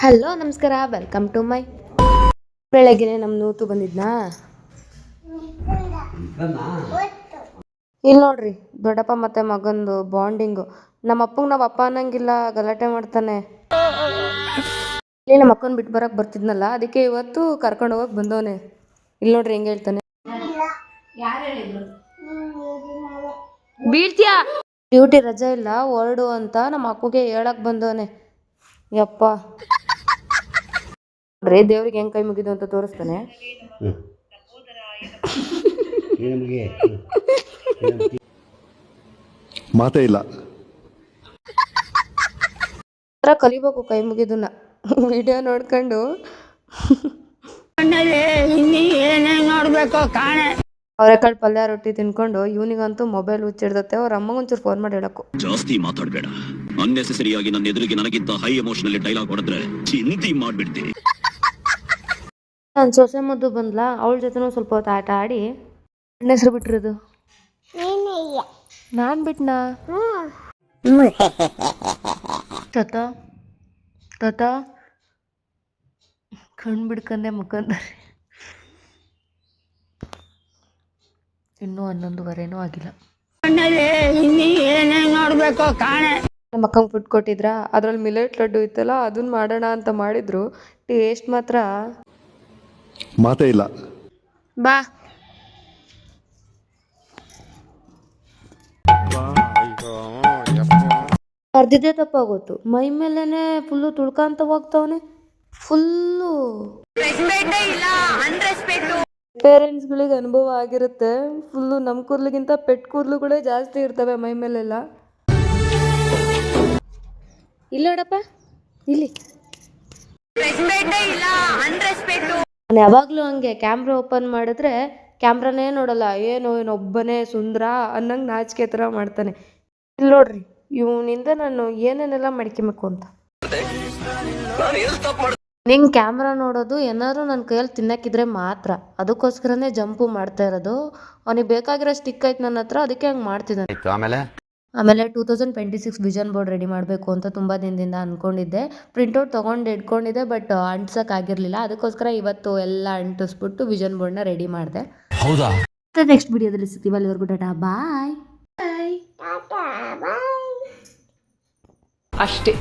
Hello ನಮಸ್ಕಾರ, welcome to my. ಬೆಳಗ್ಗೆ ನಮ್ಮ ನೂತು ಬಂದಿದ್ನಾ. ಇಲ್ಲಿ ನೋಡ್ರಿ, ದೊಡ್ಡಪ್ಪ ಮತ್ತು ಮಗಂದು ಬಾಂಡಿಂಗು. ನಮ್ಮ ಅಪ್ಪಂಗೆ ನಾವು ಅಪ್ಪ ಅನ್ನಂಗಿಲ್ಲ, ಗಲಾಟೆ ಮಾಡ್ತಾನೆ. ಇಲ್ಲಿ ನಮ್ಮ ಅಕ್ಕನ ಬಿಟ್ಟು ಬರೋಕೆ ಬರ್ತಿದ್ನಲ್ಲ, ಅದಕ್ಕೆ ಇವತ್ತು ಕರ್ಕೊಂಡು ಹೋಗಕ್ಕೆ ಬಂದವನೆ. ಇಲ್ಲಿ ನೋಡ್ರಿ ಹೆಂಗೆ ಹೇಳ್ತಾನೆ. ಬೀಳ್ತೀಯಾ, ಡ್ಯೂಟಿ ರಜೆ ಇಲ್ಲ ಹೊರಡು ಅಂತ ನಮ್ಮ ಅಕ್ಕಗೆ ಹೇಳಕ್ ಬಂದವನೆ. ಯಪ್ಪ ನೋಡ್ರಿ, ದೇವ್ರಿಗೆ ಹೆಂಗೆ ಕೈ ಮುಗಿದು ಅಂತ ತೋರಿಸ್ತಾನೆ. ಮಾತೇ ಇಲ್ಲ. ಕಲಿಬೇಕು ಕೈ ಮುಗಿದನ್ನ. ವಿಡಿಯೋ ನೋಡ್ಕೊಂಡು ಅವರೆಕಾಳು ಪಲ್ಯ ರೊಟ್ಟಿ ತಿನ್ಕೊಂಡು ಇವನಿಗಂತೂ ಮೊಬೈಲ್ ಹುಚ್ಚಿಡ್ದತ್ತೆ. ಅವ್ರ ಅಮ್ಮಂಗೆ ಒಂಚೂರು ಫೋನ್ ಮಾಡಿ ಹೇಳಕ್ಕು. ಜಾಸ್ತಿ ಮಾತಾಡಬೇಡ, ಅನ್ನೆಸೆಸರಿಯಾಗಿ ನನ್ನ ಎದುರಿಗೆ ನನಗಿಂತ ಹೈ ಎಮೋಷನಲ್ ಡೈಲಾಗ್ ಹೊಡೆದ್ರೆ ಚಿಂತಿ ಮಾಡ್ಬಿಡ್ತೀನಿ. ನನ್ನ ಸೊಸೆ ಮುದ್ದು ಬಂದ್ಲಾ, ಅವಳ ಜೊತೆನೂ ಸ್ವಲ್ಪ ಹೊತ್ತು ಆಟ ಆಡಿ ಹೆಸರು ಬಿಟ್ಟಿರೋದು. ನಾನು ಬಿಟ್ನಾ ತತ ತತ ಕಣ್ಣು ಬಿಡ್ಕಂದೆ ಮುಖಂದರೆ. ಇನ್ನೂ 11:15 ಆಗಿಲ್ಲ. ನಮ್ಮ ಅಕ್ಕಂಗೆ ಫುಡ್ ಕೊಟ್ಟಿದ್ರ, ಅದ್ರಲ್ಲಿ ಮಿಲೆಟ್ ಲಡ್ಡು ಇತ್ತಲ್ಲ, ಅದನ್ನ ಮಾಡೋಣ ಅಂತ ಮಾಡಿದ್ರು. ಟೇಸ್ಟ್ ಮಾತ್ರ ಮಾತೇ ಇಲ್ಲ. ಬಾ ಅರ್ಧಿದ್ದೇ ತಪ್ಪಾಗೋತು. ಮೈ ಮೇಲೇನೆ ಫುಲ್ಲು ತುಳ್ಕಂತ ಹೋಗ್ತಾವನೆ. ಫುಲ್ಲು ಪೇರೆಂಟ್ಸ್ಗಳಿಗೆ ಅನುಭವ ಆಗಿರುತ್ತೆ. ಫುಲ್ಲು ನಮ್ಮ ಕೂದಲಿಗಿಂತ ಪೆಟ್ ಕೂದಲುಗಳೇ ಜಾಸ್ತಿ ಇರ್ತವೆ ಮೈ ಮೇಲೆಲ್ಲ. ಇಲ್ಲ ನೋಡಪ್ಪ, ಇಲ್ಲಿ ನಾನು ಯಾವಾಗಲೂ ಹಂಗೆ ಕ್ಯಾಮ್ರಾ ಓಪನ್ ಮಾಡಿದ್ರೆ ಕ್ಯಾಮ್ರಾನೇ ನೋಡಲ್ಲ. ಏನೊಬ್ಬನೇ ಸುಂದರ ಅನ್ನಂಗೆ ನಾಚಿಕೆ ಥರ ಮಾಡ್ತಾನೆ. ಇಲ್ಲಿ ನೋಡ್ರಿ, ಇವನಿಂದ ನಾನು ಏನೇನೆಲ್ಲ ಮಾಡ್ಕೊಬೇಕು ಅಂತ. ನಿಂಗೆ ಕ್ಯಾಮ್ರಾ ನೋಡೋದು ಏನಾದ್ರು ನನ್ನ ಕೈಯಲ್ಲಿ ತಿನ್ನಕ್ಕಿದ್ರೆ ಮಾತ್ರ, ಅದಕ್ಕೋಸ್ಕರನೇ ಜಂಪು ಮಾಡ್ತಾ ಇರೋದು. ಅವನಿಗೆ ಬೇಕಾಗಿರೋ ಸ್ಟಿಕ್ ಆಯ್ತು ನನ್ನ ಹತ್ರ, ಅದಕ್ಕೆ ಹಂಗೆ ಮಾಡ್ತಿದ್ದಾನೆ. ಆಮೇಲೆ 2026 ವಿಷನ್ ಬೋರ್ಡ್ ರೆಡಿ ಮಾಡಬೇಕು ಅಂತ ತುಂಬ ದಿನದಿಂದ ಅಂದ್ಕೊಂಡಿದ್ದೆ. ಪ್ರಿಂಟೌಟ್ ತೊಗೊಂಡು ಇಟ್ಕೊಂಡಿದ್ದೆ, ಬಟ್ ಅಂಟ್ಸೋಕ್ಕಾಗಿರಲಿಲ್ಲ. ಅದಕ್ಕೋಸ್ಕರ ಇವತ್ತು ಎಲ್ಲ ಅಂಟಿಸ್ಬಿಟ್ಟು ವಿಷನ್ ಬೋರ್ಡ್ನ ರೆಡಿ ಮಾಡಿದೆ. ಹೌದಾ? ಮತ್ತೆ ನೆಕ್ಸ್ಟ್ ವಿಡಿಯೋದಲ್ಲಿ ಸಿಗ್ತೀವಿ. ಅಲ್ಲಿವರೆಗೂ ಟಾಟಾ ಬಾಯ್. ಅಷ್ಟೇ.